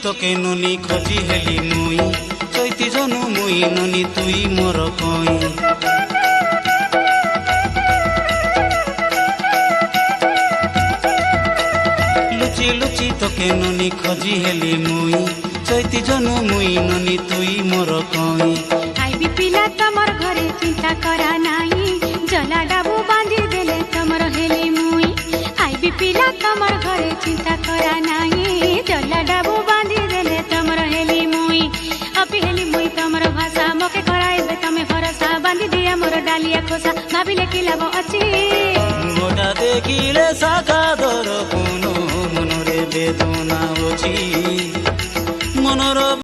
তোকে ননি খোঁজি হেলি মুই চৈতি জনু মুই ননি তুই মোর কই লুচি লুচি তোকে ননি খোঁজি হেলি মুই চৈতি জনু মুই ননি তুই মোর কই আইবি পিলা তমর ঘরে চিন্তা করা নাই জলা ডাবু বাঁধি দেলে তমর হেলি মুই আইবি পিলা তমর ঘরে চিন্তা করা নাই জলা ডাবু বাঁধি দেলে তমর হেলি মুই অপি হেলি মুই তমর ভাষা মকে করাইবে তমে ভরসা বাঁধি দিয়া মোর ডালিয়া খোসা ভাবিলে কি লাভ ଅଛି গোটা দেখিলে সাকা দর কোনো মনরে বেদনা অছি